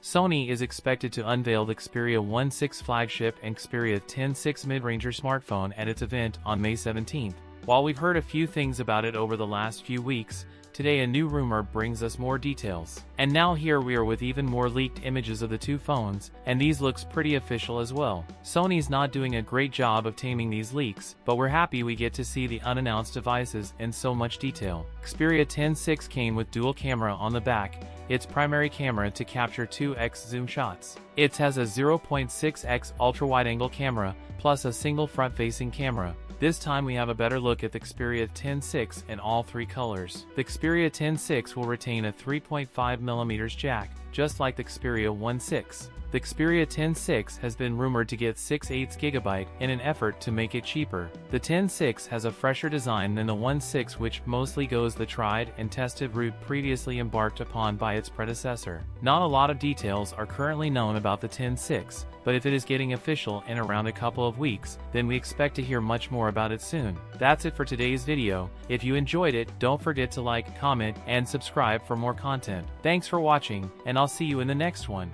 Sony is expected to unveil the Xperia 1.6 flagship and Xperia 10.6 mid-ranger smartphone at its event on May 17th. While we've heard a few things about it over the last few weeks, today a new rumor brings us more details. And now here we are with even more leaked images of the two phones, and these looks pretty official as well. Sony's not doing a great job of taming these leaks, but we're happy we get to see the unannounced devices in so much detail. Xperia 10.6 came with dual camera on the back, its primary camera to capture 2x zoom shots. It has a 0.6x ultra-wide-angle camera, plus a single front-facing camera. This time we have a better look at the Xperia 10.6 in all three colors. The Xperia 10.6 will retain a 3.5mm jack, just like the Xperia 1.6. The Xperia 10.6 has been rumored to get 6/8GB in an effort to make it cheaper. The 10.6 has a fresher design than the 1.6, which mostly goes the tried and tested route previously embarked upon by its predecessor. Not a lot of details are currently known about the 10.6, but if it is getting official in around a couple of weeks, then we expect to hear much more about it soon. That's it for today's video. If you enjoyed it, don't forget to like, comment, and subscribe for more content. Thanks for watching, and I'll see you in the next one.